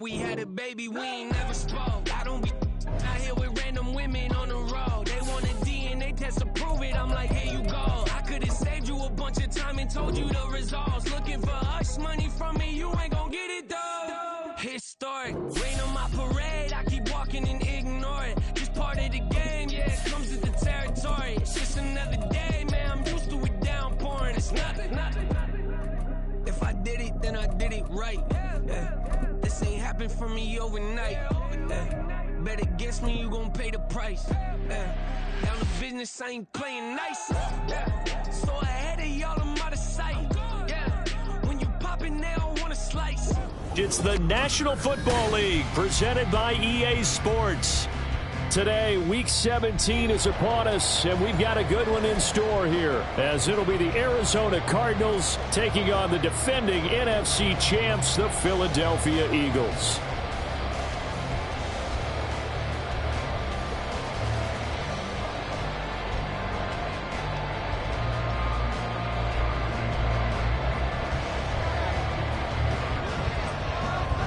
We had a baby, we ain't never spoke. I don't be out here with random women on the road. They want a DNA test to prove it. I'm like, here you go. I could've saved you a bunch of time and told you the results. Looking for hush money from me, you ain't gon' get it though. Historic, rain on my parade. I keep walking and ignore it. Just part of the game, yeah, it comes with the territory. It's just another day, man. I'm used to it downpouring. It's nothing. If I did it, then I did it right. Yeah. This ain't happened for me overnight. Bet against me, you gon' pay the price. Down the business, I ain't playing nice. So ahead of y'all, I'm out of sight. When you poppin', they don't wanna slice. It's the National Football League presented by EA Sports. Today, Week 17 is upon us, and we've got a good one in store here, as it'll be the Arizona Cardinals taking on the defending NFC champs, the Philadelphia Eagles.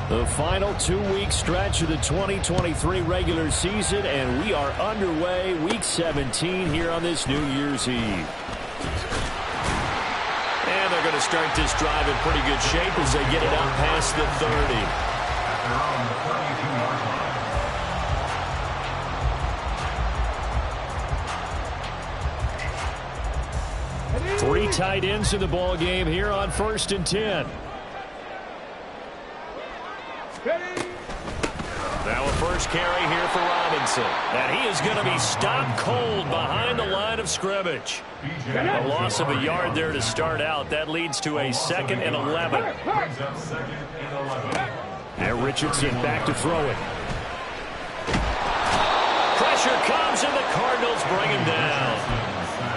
The final 2-week stretch of the 2023 regular season, and we are underway, Week 17 here on this New Year's Eve. And they're going to start this drive in pretty good shape as they get it out past the 30. 3 tight ends in the ball game here on 1st and 10. Now a first carry here for Robinson. And he is going to be stopped cold behind the line of scrimmage. A loss of a yard there to start out. That leads to a 2nd and 11. Now Richardson back to throw it. Pressure comes and the Cardinals bring him down.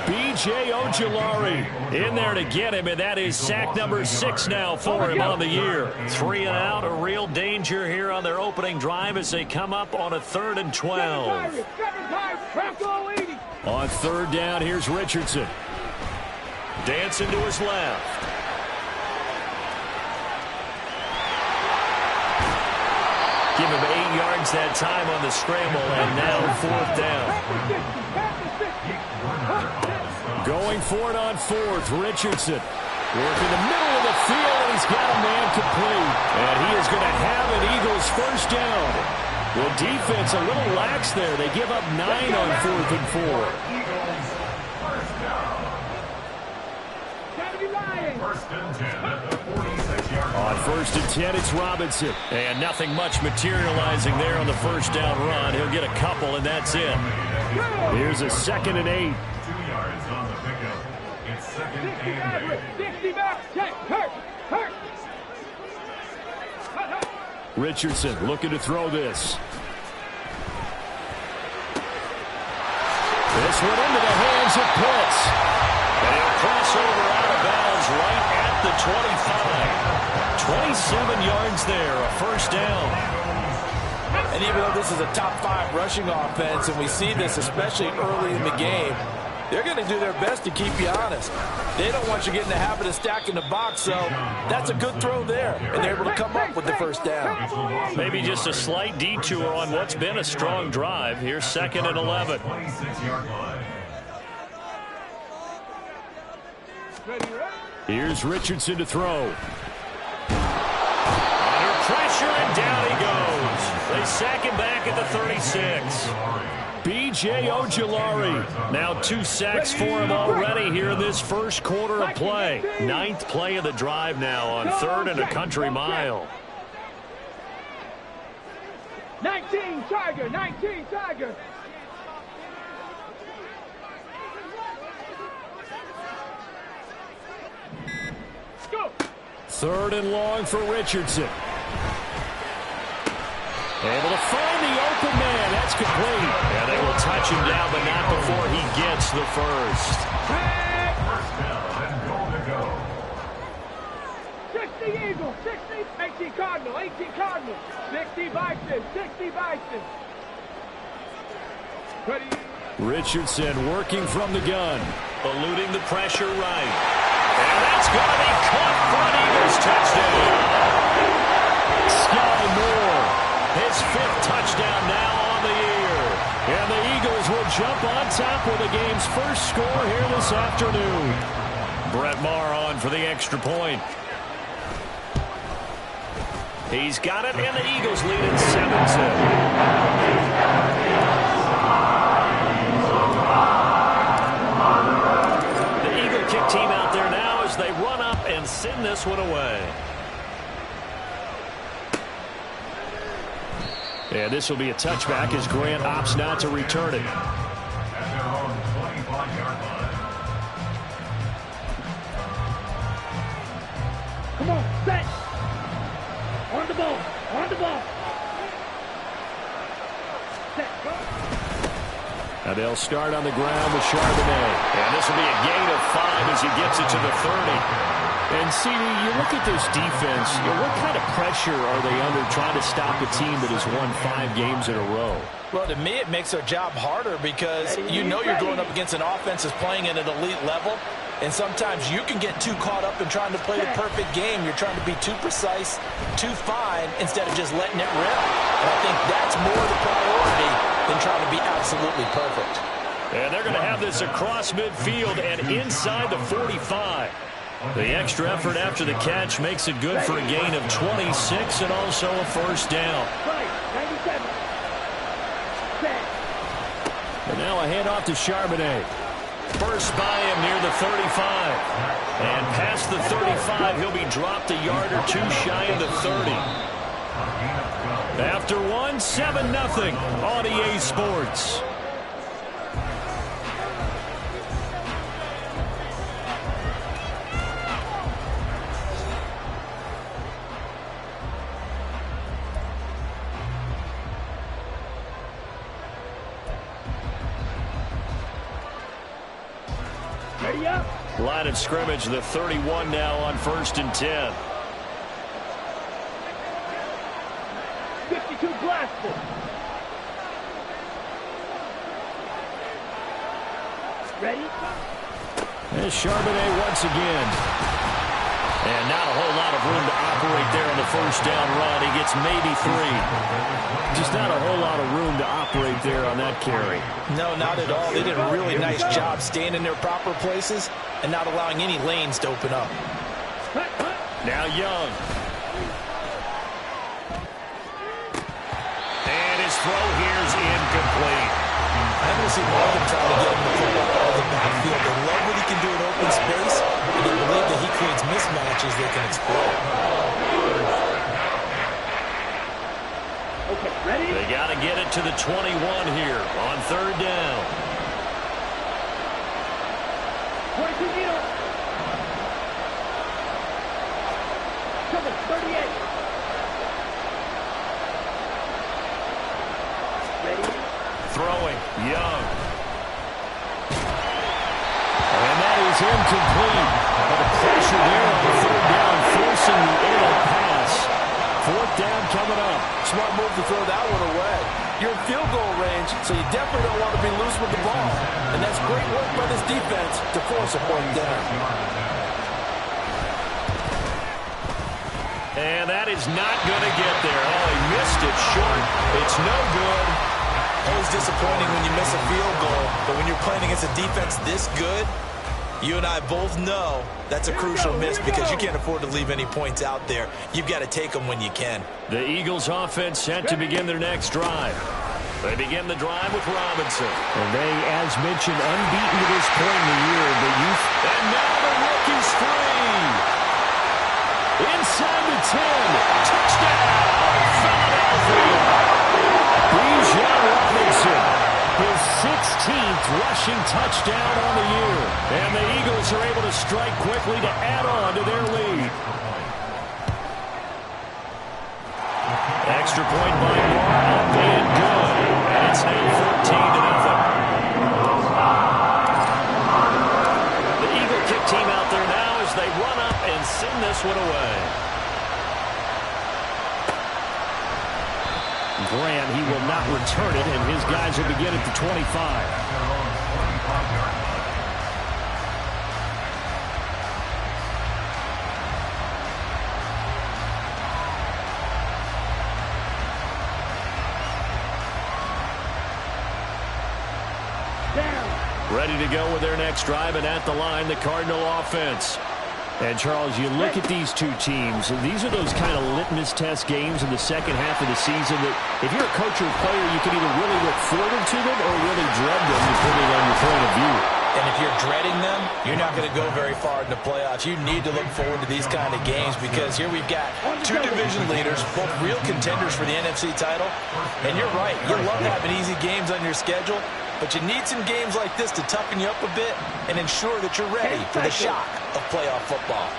B.J. Ojulari in there to get him, and that is sack number 6 now for him on the year. 3 and out, a real danger here on their opening drive as they come up on a 3rd and 12. On 3rd down, here's Richardson. Dancing to his left. Give him 8 yards that time on the scramble, and now 4th down. Going for it on 4th, Richardson. Working the middle of the field, and he's got a man complete. And he is going to have an Eagles first down. Well, defense a little lax there. They give up 9 on 4th and 4. On 1st and 10, it's Robinson. And nothing much materializing there on the first down run. He'll get a couple, and that's it. Here's a 2nd and 8. Richardson looking to throw this. This one into the hands of Pitts. And he'll cross over out of bounds right at the 25. 27 yards there, a first down. And even though this is a top 5 rushing offense, and we see this especially early in the game, they're going to do their best to keep you honest. They don't want you getting the habit of stacking the box, so that's a good throw there. And they're able to come up with the first down. Maybe just a slight detour on what's been a strong drive. Here's 2nd and 11. Here's Richardson to throw. Under pressure, and down he goes. They sack him back at the 36. B.J. Ojulari. Now 2 sacks for him already here in this first quarter of play. 9th play of the drive now on 3rd and a country mile. 19 Tiger, 19 Tiger. Go. 3rd and long for Richardson. Able to find the open man. That's complete. And they will touch him down, but not before he gets the first. First down and goal to go. 60 Eagles, 60, 18 Cardinal, 18 Cardinal, 60 Bison, 60 Bison. Ready. Richardson working from the gun. Eluding the pressure right. And that's going to be caught for an Eagles touchdown. Sky Moore jump on top with the game's first score here this afternoon. Brett Maher on for the extra point. He's got it, and the Eagles lead it 7-2. Kick team out there now as they run up and send this one away. And this will be a touchback as Grant opts not to return it. Come on, set. On the ball, on the ball. Set, go. Now they'll start on the ground with Charbonnet. And this will be a gain of 5 as he gets it to the 30. And, CD, you look at this defense, what kind of pressure are they under trying to stop a team that has won 5 games in a row? Well, to me, it makes their job harder because you know you're going up against an offense that's playing at an elite level. And sometimes you can get too caught up in trying to play the perfect game. You're trying to be too precise, too fine, instead of just letting it rip. And I think that's more the priority than trying to be absolutely perfect. And they're going to have this across midfield and inside the 45. The extra effort after the catch makes it good for a gain of 26 and also a first down. And now a handoff to Charbonnet. First by him near the 35. And past the 35, he'll be dropped a yard or two shy of the 30. After one, 7-0 on EA Sports. Ready up. Line of scrimmage, the 31 now on 1st and 10. 52 Glasgow. Ready? There's Charbonnet once again. And not a whole lot of room to operate there on the first down run. He gets maybe 3. Just not a whole lot of room to operate there on that carry. No, not at all. They did a really nice job staying in their proper places and not allowing any lanes to open up. Now Young. And his throw here is incomplete. I haven't seen Morgan trying to get him to pull up out of the backfield. They love what he can do in open space, and they believe that he creates mismatches they can exploit. Okay, ready? They got to get it to the 21 here on 3rd down. 22 meter. Come on, 38. Ready? Throwing, Young. And that is incomplete. But the pressure there on the 3rd down, forcing the errant pass. 4th down coming up. Smart move to throw that one away. You're in field goal range, so you definitely don't want to be loose with the ball. And that's great work by this defense to force a 4th down. And that is not going to get there. Oh, he missed it short. It's no good. Always disappointing when you miss a field goal, but when you're playing against a defense this good, you and I both know that's a crucial miss because you can't afford to leave any points out there. You've got to take them when you can. The Eagles offense set to begin their next drive. They begin the drive with Robinson. And they, as mentioned, unbeaten to this point in the year. And now the rookie's free. Inside the 10. Touchdown, Philadelphia. Bijan Robinson, his 16th rushing touchdown on the year. And the Eagles are able to strike quickly to add on to their lead. Extra point by Moore, up and good. And it's now 14-0. The Eagle kick team out there now as they run up and send this one away. Grant, he will not return it, and his guys will begin at the 25. Ready to go with their next drive, and at the line, the Cardinal offense. And, Charles, you look at these two teams, and these are those kind of litmus test games in the second half of the season that if you're a coach or a player, you can either really look forward to them or really dread them, depending on your point of view. And if you're dreading them, you're not going to go very far in the playoffs. You need to look forward to these kind of games because here we've got two division leaders, both real contenders for the NFC title. And you're right, you love having easy games on your schedule, but you need some games like this to toughen you up a bit and ensure that you're ready for the shock of playoff football.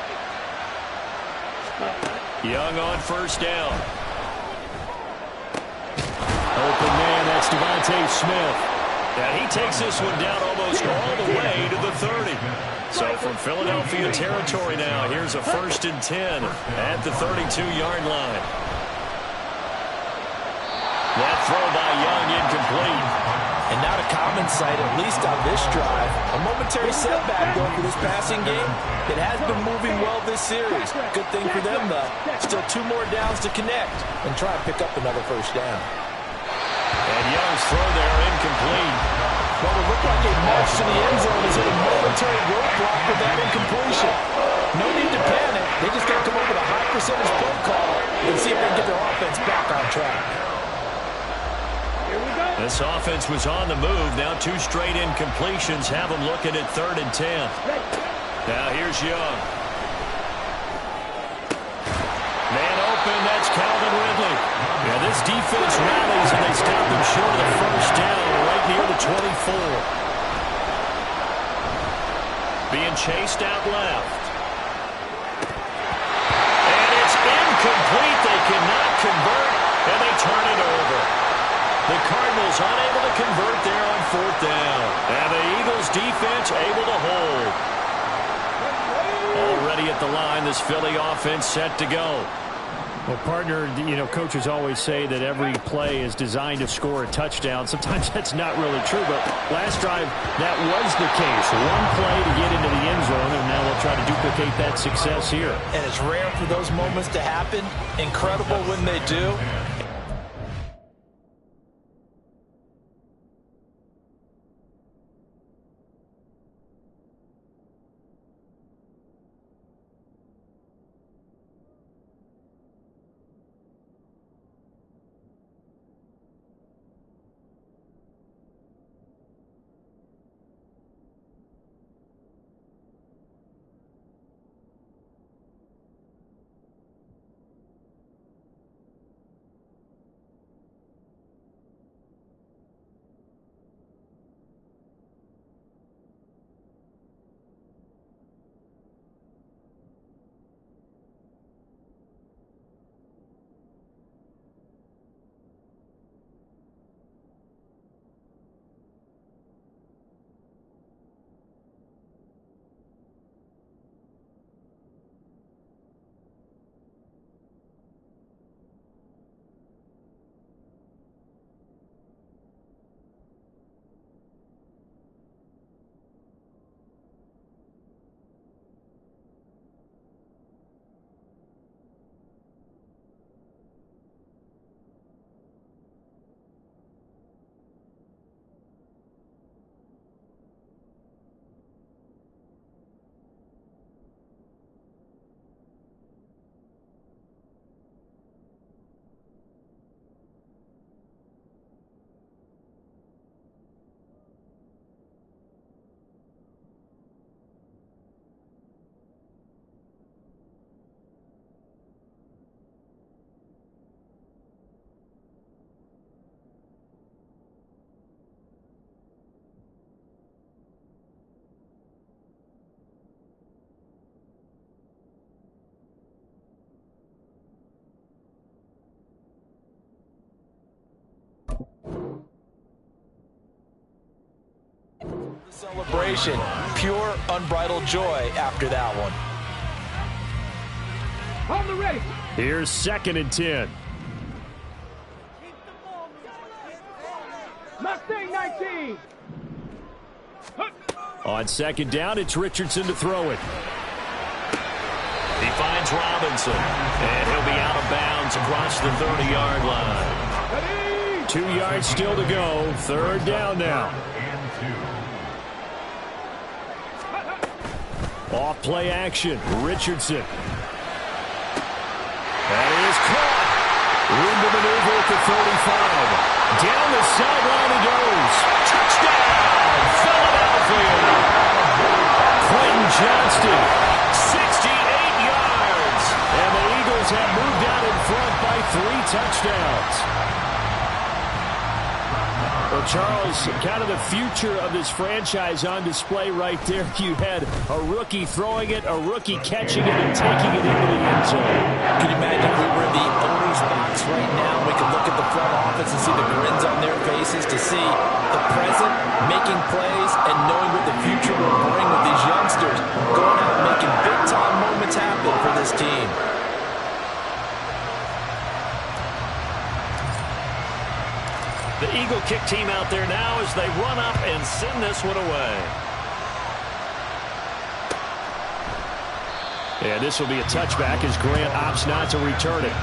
Young on first down. Open man, that's Devontae Smith. And he takes this one down almost all the way to the 30. So from Philadelphia territory now, here's a 1st and 10 at the 32-yard line. That throw by Young incomplete. And not a common sight, at least on this drive. A momentary setback, though, for this passing game. It has been moving well this series. Good thing for them, though. Still 2 more downs to connect and try to pick up another first down. And Young's throw there incomplete. Well, it looked like a march to the end zone is hit a momentary roadblock with that incompletion. No need to panic. They just got to come up with a high percentage play call and see if they can get their offense back on track. This offense was on the move. Now 2 straight incompletions have them looking at 3rd and 10. Now here's Young. Man open, that's Calvin Ridley. Yeah, this defense rallies and they stop them short of the first down right near the 24. Being chased out left. And it's incomplete. They cannot convert, and they turn it over. The Cardinals unable to convert there on 4th down. And the Eagles defense able to hold. Already at the line, this Philly offense set to go. Well, partner, coaches always say that every play is designed to score a touchdown. Sometimes that's not really true, but last drive, that was the case. One play to get into the end zone, and now they'll try to duplicate that success here. And it's rare for those moments to happen. Incredible when they do. Celebration, pure, unbridled joy after that one. On the race. Here's 2nd and 10. Mustang 19. On 2nd down, it's Richardson to throw it. He finds Robinson, and he'll be out of bounds across the 30-yard line. 2 yards still to go. 3rd down now. Off play action. Richardson. That is caught. Room to maneuver at the 35. Down the sideline he goes. Touchdown, Philadelphia. Quentin Johnston, 68 yards. And the Eagles have moved out in front by 3 touchdowns. Well, Charles, kind of the future of this franchise on display right there. You had a rookie throwing it, a rookie catching it, and taking it into the end zone. Can you imagine if we were in the owner's box right now? We could look at the front office and see the grins on their faces, to see the present, making plays, and knowing what the future will bring with these youngsters. Going out and making big-time moments happen for this team. The Eagle kick team out there now as they run up and send this one away. And this will be a touchback as Grant opts not to return it.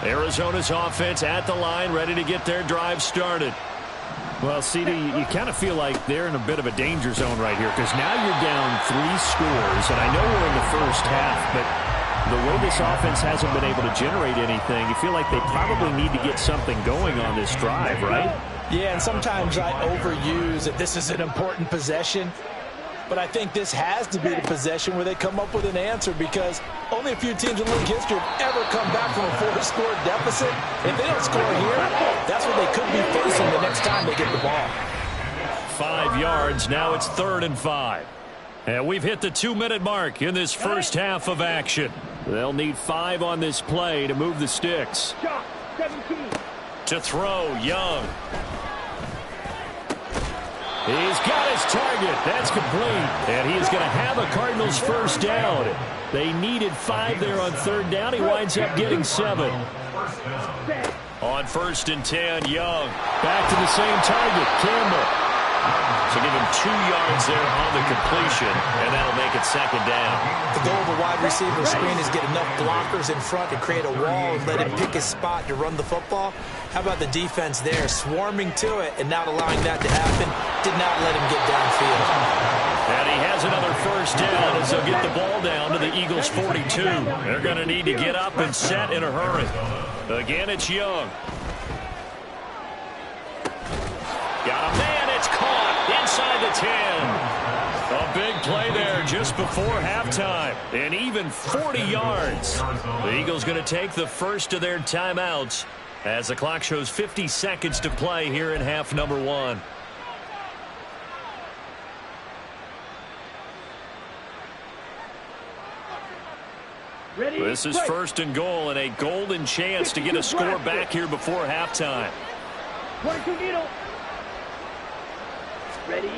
Arizona's offense at the line, ready to get their drive started. Well, CD, you kind of feel like they're in a bit of a danger zone right here because now you're down 3 scores, and I know we're in the first half, but the way this offense hasn't been able to generate anything, you feel like they probably need to get something going on this drive, right? Yeah, and sometimes I overuse that this is an important possession, but I think this has to be the possession where they come up with an answer, because only a few teams in league history have ever come back from a 4-score deficit. If they don't score here, that's what they could be facing the next time they get the ball. 5 yards. Now it's 3rd and 5. And we've hit the 2-minute mark in this first half of action. They'll need 5 on this play to move the sticks. To throw, Young. He's got his target. That's complete. And he is going to have a Cardinals first down. They needed 5 there on 3rd down. He winds up getting 7. On 1st and 10, Young. Back to the same target, Campbell. So give him 2 yards there on the completion, and that'll make it 2nd down. The goal of a wide receiver screen is get enough blockers in front to create a wall and let him pick his spot to run the football. How about the defense there, swarming to it and not allowing that to happen? Did not let him get downfield. And he has another first down as they'll get the ball down to the Eagles' 42. They're going to need to get up and set in a hurry. Again, it's Young. Got a man, it's caught inside the 10. A big play there just before halftime. And even 40 yards. The Eagles going to take the first of their timeouts as the clock shows 50 seconds to play here in half number 1. This is 1st and goal and a golden chance to get a score back here before halftime. 22 needle. Ready?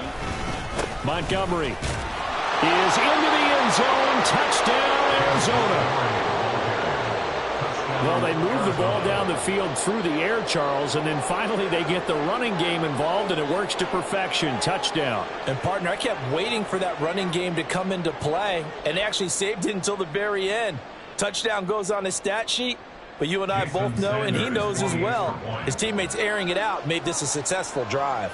Montgomery is into the end zone. Touchdown, Arizona. Well, they move the ball down the field through the air, Charles, and then finally they get the running game involved, and it works to perfection. Touchdown. And, partner, I kept waiting for that running game to come into play, and actually saved it until the very end. Touchdown goes on his stat sheet, but you and I both know, and he knows as well, his teammates airing it out made this a successful drive.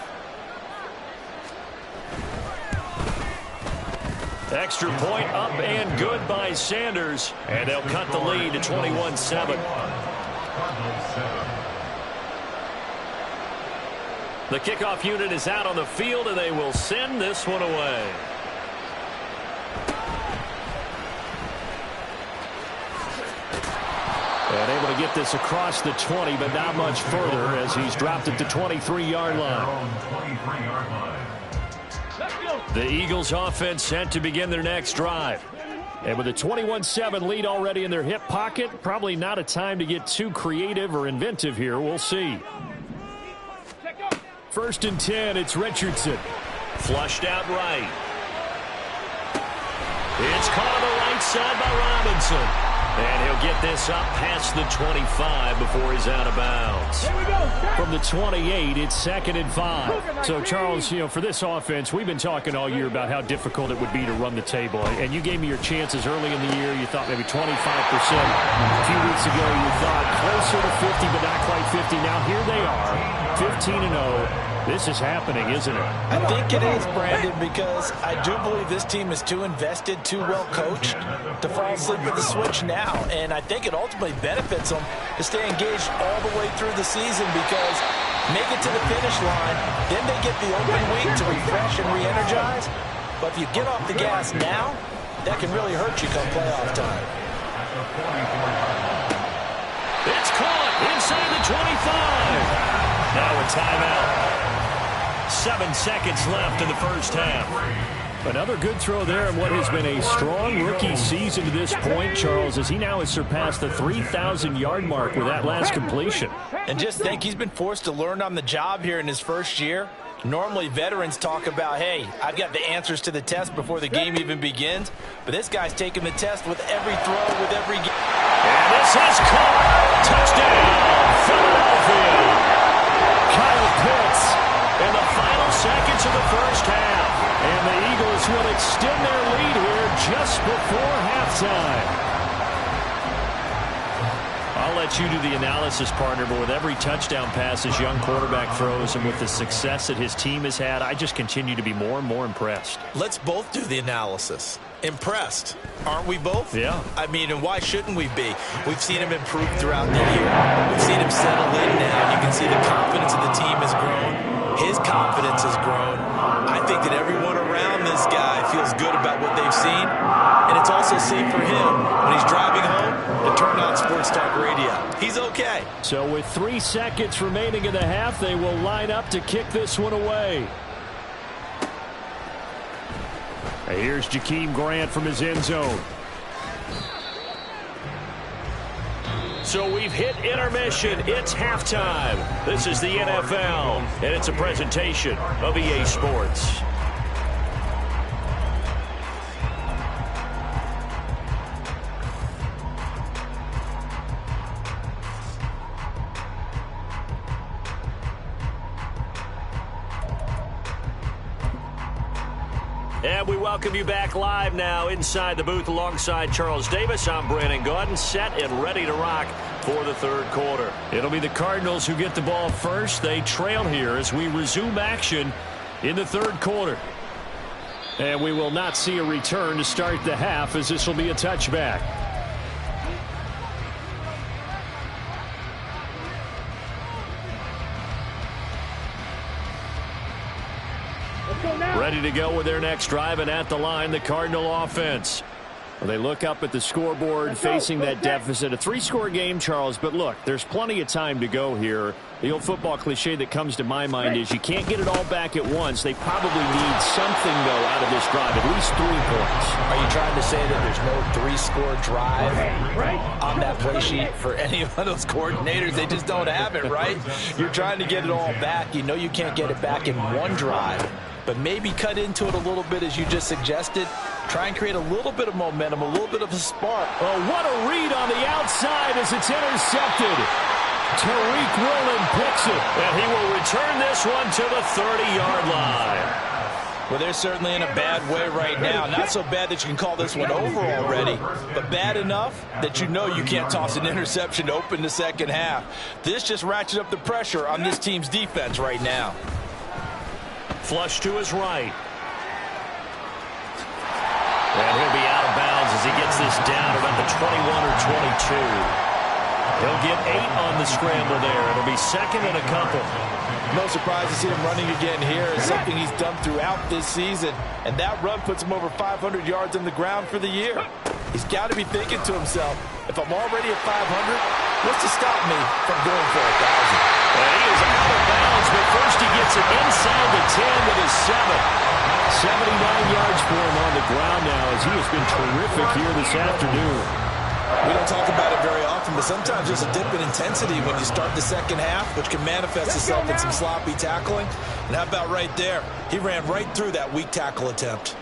Extra point up and good by Sanders, and they'll cut the lead to 21-7. The kickoff unit is out on the field, and they will send this one away. And able to get this across the 20, but not much further as he's dropped it to 23-yard line. The Eagles offense set to begin their next drive. And with a 21-7 lead already in their hip pocket, probably not a time to get too creative or inventive here. We'll see. 1st and 10, it's Richardson. Flushed out right. It's caught on the right side by Robinson. And he'll get this up past the 25 before he's out of bounds. From the 28, it's 2nd and 5. So, Charles, for this offense, we've been talking all year about how difficult it would be to run the table. And you gave me your chances early in the year. You thought maybe 25%. A few weeks ago, you thought closer to 50, but not quite 50. Now, here they are, 15-0. This is happening, isn't it? I think it is, Brandon, because I do believe this team is too invested, too well coached to fall asleep with the switch now. And I think it ultimately benefits them to stay engaged all the way through the season because make it to the finish line, then they get the open week to refresh and re-energize. But if you get off the gas now, that can really hurt you come playoff time. It's caught inside the 25. Now a timeout. 7 seconds left in the first half. Another good throw there in what has been a strong rookie season to this point, Charles, as he now has surpassed the 3,000-yard mark with that last completion. And just think, he's been forced to learn on the job here in his first year. Normally, veterans talk about, hey, I've got the answers to the test before the game even begins. But this guy's taking the test with every throw, with every game. And this is caught. Touchdown, Philadelphia. Kyle Pitts in the final seconds of the first half. And the Eagles will extend their lead here just before halftime. I'll let you do the analysis, partner, but with every touchdown pass his young quarterback throws and with the success that his team has had, I just continue to be more and more impressed. Let's both do the analysis. Impressed, aren't we both? Yeah. I mean, and why shouldn't we be? We've seen him improve throughout the year. We've seen him settle in now. You can see the confidence of the team has grown. His confidence has grown. I think that everyone around this guy feels good about what they've seen. And it's also seen for him when he's driving home to turn on Sports Talk Radio. He's okay. So with 3 seconds remaining in the half, they will line up to kick this one away. Here's Jakeem Grant from his end zone. So we've hit intermission. It's halftime. This is the NFL, and it's a presentation of EA Sports. And we welcome you back live now inside the booth alongside Charles Davis. I'm Brandon Gaudin, set and ready to rock for the third quarter. It'll be the Cardinals who get the ball first. They trail here as we resume action in the third quarter. And we will not see a return to start the half as this will be a touchback. Ready to go with their next drive, and at the line, the Cardinal offense. Well, they look up at the scoreboard facing that deficit. A 3-score game, Charles, but look, there's plenty of time to go here. The old football cliche that comes to my mind is you can't get it all back at once. They probably need something, though, out of this drive, at least 3 points. Are you trying to say that there's no 3-score drive on that play sheet for any of those coordinators? They just don't have it, right? You're trying to get it all back. You know you can't get it back in one drive. But maybe cut into it a little bit as you just suggested. Try and create a little bit of momentum, a little bit of a spark. Oh, what a read on the outside as it's intercepted. Tariq Woolen picks it, and he will return this one to the 30-yard line. Well, they're certainly in a bad way right now. Not so bad that you can call this one over already, but bad enough that you know you can't toss an interception to open the second half. This just ratchets up the pressure on this team's defense right now. Flush to his right. And he'll be out of bounds as he gets this down about the 21 or 22. He'll get 8 on the scramble there. It'll be second and a couple. No surprise to see him running again here. It's something he's done throughout this season. And that run puts him over 500 yards on the ground for the year. He's got to be thinking to himself, if I'm already at 500, what's to stop me from going for 1,000? And he is out of bounds, but first he gets it inside the 10 with his 7. 79 yards for him on the ground now as he has been terrific here this afternoon. We don't talk about it very often, but sometimes there's a dip in intensity when you start the second half, which can manifest itself in some sloppy tackling. And how about right there? He ran right through that weak tackle attempt.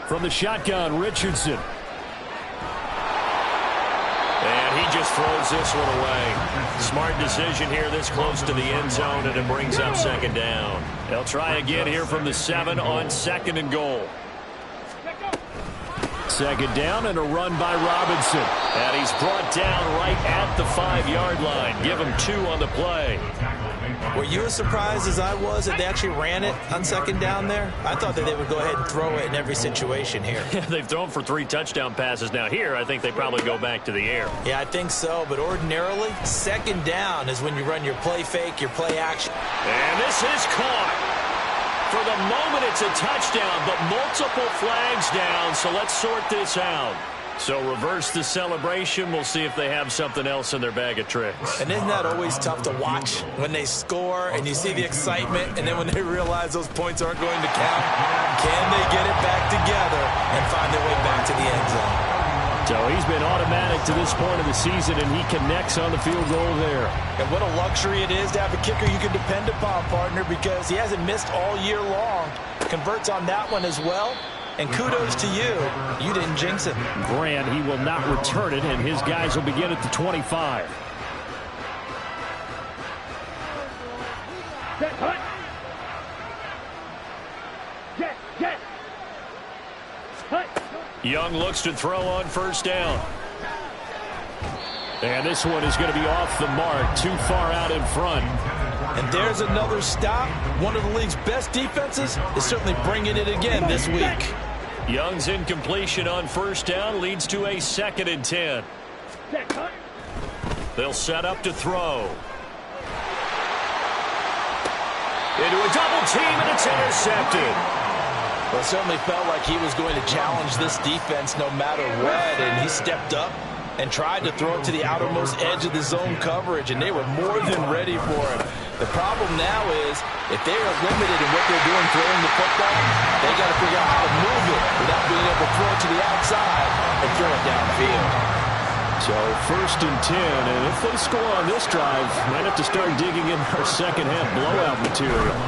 From the shotgun, Richardson. just throws this one away. Smart decision here this close to the end zone, and it brings up second down. They'll try again here from the 7 on 2nd and goal. Second down and a run by Robinson. And he's brought down right at the 5-yard line. Give him 2 on the play. Were you as surprised as I was that they actually ran it on second down there? I thought that they would go ahead and throw it in every situation here. Yeah, they've thrown for 3 touchdown passes. Now here, I think they probably go back to the air. Yeah, I think so. But ordinarily, second down is when you run your play fake, your play action. And this is caught. For the moment, it's a touchdown, but multiple flags down, so let's sort this out. So reverse the celebration. We'll see if they have something else in their bag of tricks. And isn't that always tough to watch when they score and you see the excitement, and then when they realize those points aren't going to count, can they get it back together and find their way back to the end zone? So he's been automatic to this point of the season, and he connects on the field goal there. And what a luxury it is to have a kicker you can depend upon, partner, because he hasn't missed all year long. Converts on that one as well. And kudos to you. You didn't jinx it. Grant, he will not return it, and his guys will begin at the 25. Set, hut. Get. Hut. Young looks to throw on first down. And this one is going to be off the mark, too far out in front. And there's another stop. One of the league's best defenses is certainly bringing it again this week. Young's incompletion on first down leads to a 2nd and 10. They'll set up to throw. Into a double team, and it's intercepted. Well, it certainly felt like he was going to challenge this defense no matter what, and he stepped up and tried to throw it to the outermost edge of the zone coverage, and they were more than ready for him. The problem now is, if they are limited in what they're doing throwing the football, they got to figure out how to move it without being able to throw it to the outside and throw it downfield. So 1st and 10, and if they score on this drive, might have to start digging in our second half blowout material.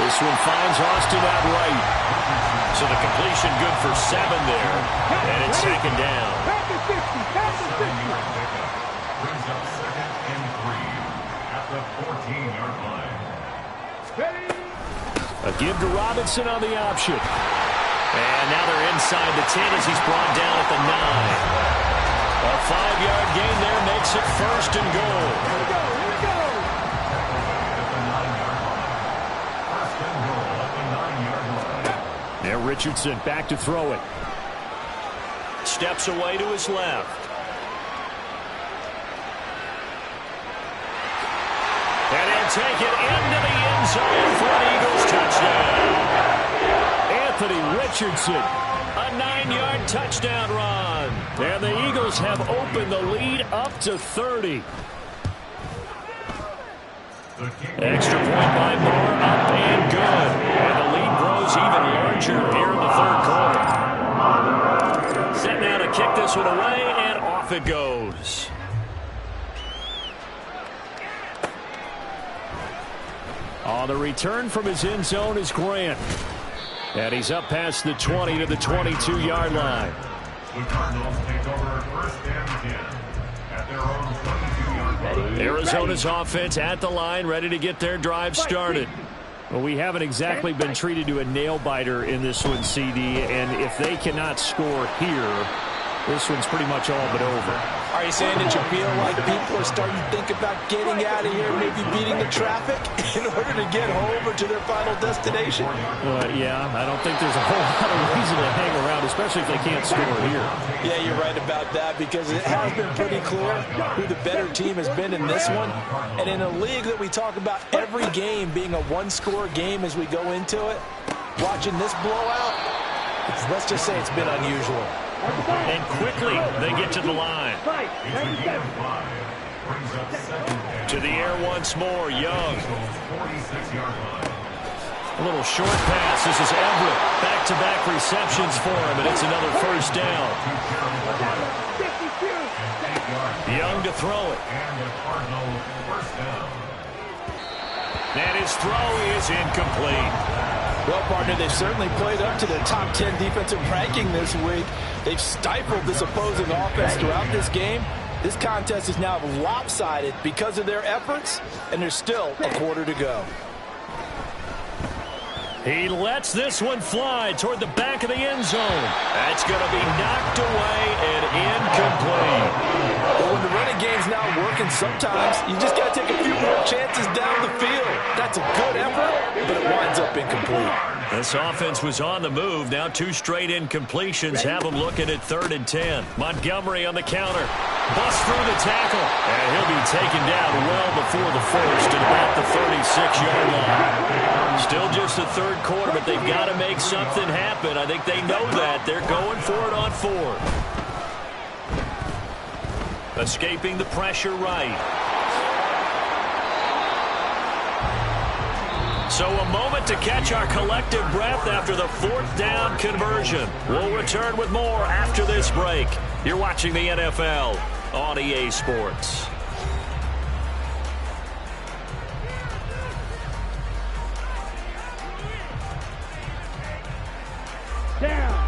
This one finds Austin out right. So the completion good for 7 there. And it's second down. Back to 60. Brings up 2nd and 3 at the 14-yard line. Ready. A give to Robinson on the option. And now they're inside the 10 as he's brought down at the 9. A 5-yard gain there makes it 1st and goal. Here we go. Now Richardson back to throw it. Steps away to his left. And he'll take it into the end zone for an Eagles touchdown. Anthony Richardson, a 9-yard touchdown run. And the Eagles have opened the lead up to 30. Extra point by Moore, up and good. And the lead grows even larger here in the 3rd quarter. Set now to kick this one away, and off it goes. On the return from his end zone is Grant. And he's up past the 20 to the 22-yard line. The Cardinals take over 1st and 10 at their own 22-yard line. Arizona's offense at the line, ready to get their drive started. Well, we haven't exactly been treated to a nail-biter in this one, CD, and if they cannot score here, this one's pretty much all but over. Are you saying that you feel like people are starting to think about getting out of here, maybe beating the traffic in order to get home or to their final destination? Yeah, I don't think there's a whole lot of reason to hang around, especially if they can't score here. Yeah, you're right about that, because it has been pretty clear who the better team has been in this one. And in a league that we talk about every game being a one-score game as we go into it, watching this blowout, let's just say it's been unusual. And quickly, they get to the line. To the air once more, Young. A little short pass. This is Everett. Back-to-back receptions for him, and it's another first down. Young to throw it. And his throw is incomplete. Well, partner, they've certainly played up to their top 10 defensive ranking this week. They've stifled this opposing offense throughout this game. This contest is now lopsided because of their efforts, and there's still a quarter to go. He lets this one fly toward the back of the end zone. That's going to be knocked away and incomplete. But when the running game's not working, sometimes you just got to take a few more chances down the field. That's a good effort, but it winds up incomplete. This offense was on the move. Now 2 straight incompletions have them looking at 3rd and 10. Montgomery on the counter. Busts through the tackle. And he'll be taken down well before the first at about the 36-yard line. Still just the third quarter, but they've got to make something happen. I think they know that. They're going for it on 4th. Escaping the pressure right. So a moment to catch our collective breath after the 4th down conversion. We'll return with more after this break. You're watching the NFL on EA Sports.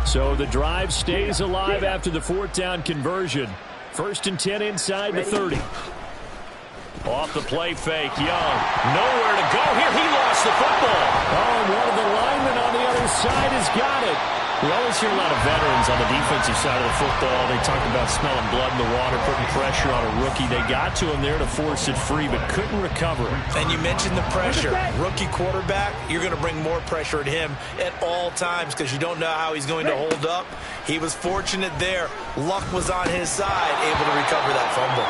So the drive stays alive after the 4th down conversion. 1st and 10 inside the 30. Off the play fake, Young. Nowhere to go here. He lost the football. Oh, and one of the linemen on the other side has got it. We always hear a lot of veterans on the defensive side of the football. They talk about smelling blood in the water, putting pressure on a rookie. They got to him there to force it free, but couldn't recover it. And you mentioned the pressure. Rookie quarterback, you're going to bring more pressure at him at all times because you don't know how he's going to hold up. He was fortunate there. Luck was on his side, able to recover that fumble.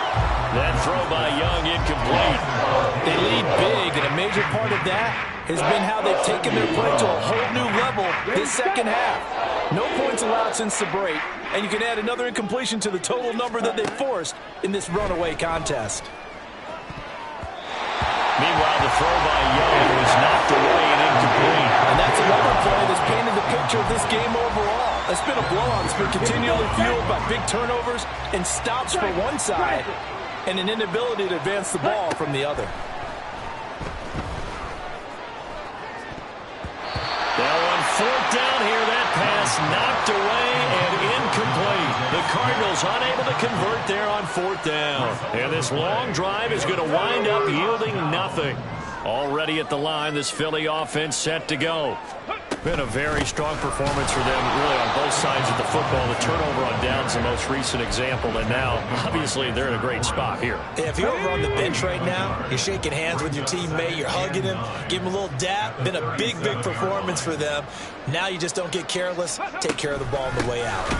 That throw by Young incomplete. They lead big, and a major part of that has been how they've taken their play to a whole new level this second half. No points allowed since the break, and you can add another incompletion to the total number that they forced in this runaway contest. Meanwhile, the throw by Young was knocked away and incomplete. And that's another play that's painted the picture of this game overall. It's been a blowout. It's been continually fueled by big turnovers and stops for one side and an inability to advance the ball from the other. Now on 4th down here, that pass knocked away and incomplete. The Cardinals unable to convert there on 4th down. And this long drive is going to wind up yielding nothing. Already at the line, this Philly offense set to go. Been a very strong performance for them, really, on both sides of the football. The turnover on downs the most recent example, and now, obviously, they're in a great spot here. Yeah, if you're over on the bench right now, you're shaking hands with your teammate, you're hugging him, give him a little dap. Been a big, big performance for them. Now you just don't get careless. Take care of the ball on the way out.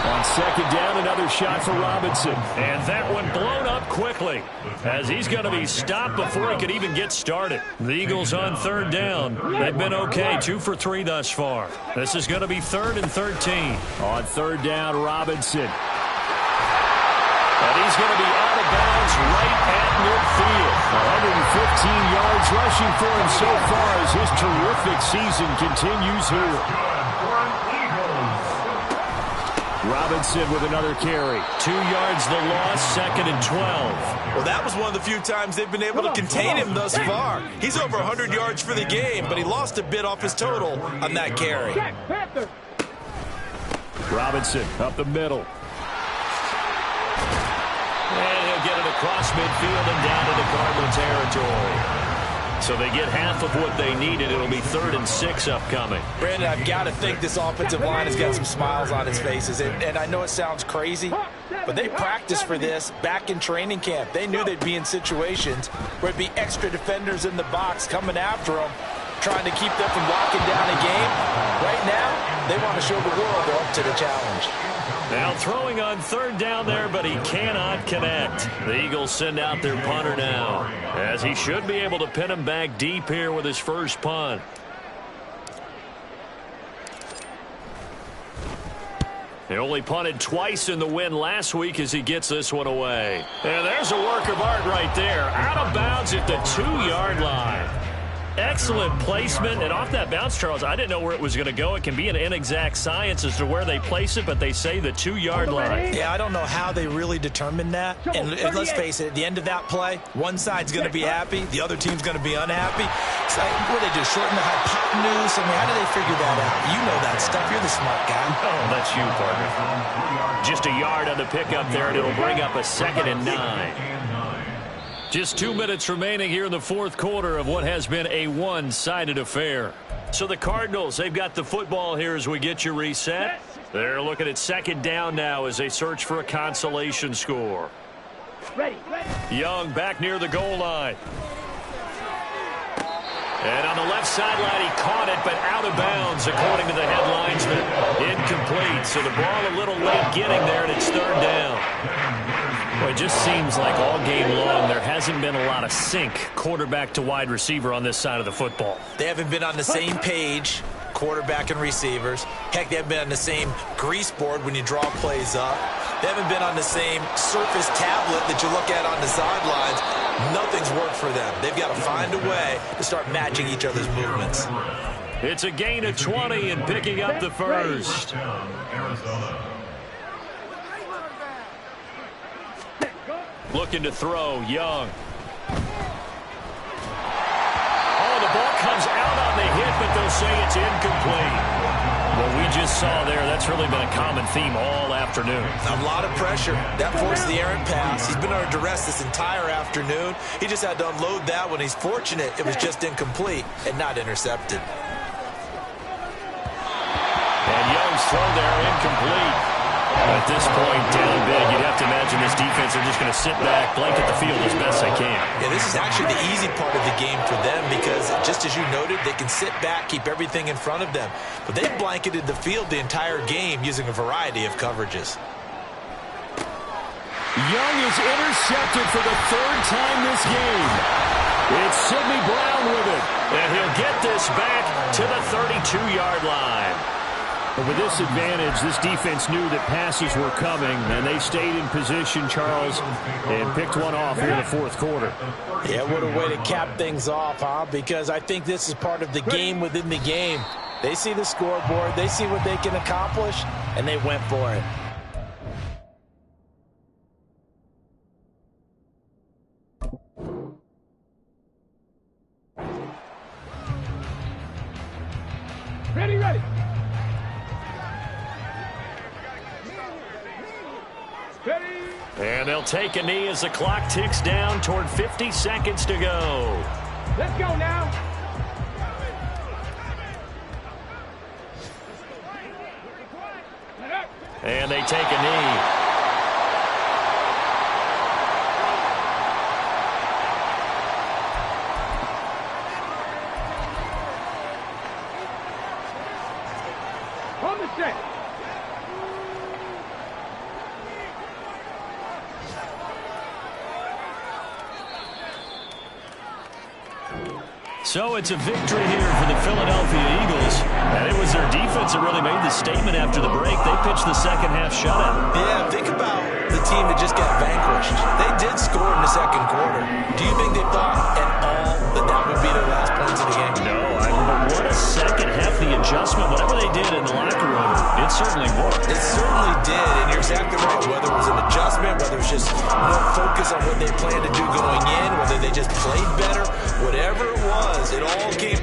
On 2nd down, another shot for Robinson. And that one blown up quickly, as he's going to be stopped before he could even get started. The Eagles on 3rd down. They've been okay, 2 for 3 thus far. This is going to be 3rd and 13. On 3rd down, Robinson. And he's going to be out of bounds right at midfield. 115 yards rushing for him so far as his terrific season continues here. Robinson with another carry. 2 yards the loss, 2nd and 12. Well, that was one of the few times they've been able to contain him thus far. He's over 100 yards for the game, but he lost a bit off his total on that carry. Robinson up the middle. And he'll get it across midfield and down into Cardinal territory. So they get half of what they needed. It'll be 3rd and 6 upcoming. Brandon, I've got to think this offensive line has got some smiles on its faces. And I know it sounds crazy, but they practiced for this back in training camp. They knew they'd be in situations where it'd be extra defenders in the box coming after them, trying to keep them from locking down a game. Right now, they want to show the world they're up to the challenge. Now throwing on 3rd down there, but he cannot connect. The Eagles send out their punter now, as he should be able to pin him back deep here with his first punt. He only punted twice in the win last week as he gets this one away. And there's a work of art right there. Out of bounds at the 2-yard line. Excellent placement, and off that bounce, Charles, I didn't know where it was going to go. It can be an inexact science as to where they place it, but they say the 2-yard line. Yeah, I don't know how they really determined that. And let's face it, at the end of that play, one side's going to be happy, the other team's going to be unhappy. It's like, what do they do, shorten the hypotenuse? I mean, how do they figure that out? You know that stuff. You're the smart guy. Oh, that's you, partner. Just a yard on the pickup there, and it'll bring up a 2nd and 9. Just 2 minutes remaining here in the fourth quarter of what has been a one-sided affair. So the Cardinals, they've got the football here as we get you reset. They're looking at 2nd down now as they search for a consolation score. Ready. Young back near the goal line. And on the left sideline, he caught it, but out of bounds, according to the head linesman. Incomplete, so the ball a little late getting there, and it's 3rd down. Well, it just seems like all game long there hasn't been a lot of sync quarterback to wide receiver on this side of the football. They haven't been on the same page, quarterback and receivers. Heck, they haven't been on the same grease board when you draw plays up. They haven't been on the same surface tablet that you look at on the sidelines. Nothing's worked for them. They've got to find a way to start matching each other's movements. It's a gain of 20 and picking up the first. Looking to throw, Young. Oh, the ball comes out on the hit, but they'll say it's incomplete. What we just saw there, that's really been a common theme all afternoon. A lot of pressure. That forced the errant pass. He's been under duress this entire afternoon. He just had to unload that one. He's fortunate it was just incomplete and not intercepted. And Young's throw there, incomplete. At this point, down big, you'd have to imagine this defense are just going to sit back, blanket the field as best they can. Yeah, this is actually the easy part of the game for them because, just as you noted, they can sit back, keep everything in front of them. But they've blanketed the field the entire game using a variety of coverages. Young is intercepted for the 3rd time this game. It's Sidney Brown with it, and he'll get this back to the 32-yard line. But with this advantage, this defense knew that passes were coming, and they stayed in position, Charles, and picked one off here in the fourth quarter. Yeah, what a way to cap things off, huh? Because I think this is part of the game within the game. They see the scoreboard, they see what they can accomplish, and they went for it. Ready. And they'll take a knee as the clock ticks down toward 50 seconds to go. Let's go now. And they take a knee. On the set. So it's a victory here for the Philadelphia Eagles. And it was their defense that really made the statement after the break. They pitched the second half shutout. Yeah, think about the team that just got vanquished. They did score in the second quarter. Do you think they thought at all that would be their last points of the game? No, but what a second half, the adjustment, whatever they did in the locker room, it certainly worked. It certainly did, and you're exactly right. Whether it was an adjustment, whether it was just more focus on what they planned to do going in, whether they just played better, whatever it was, it all came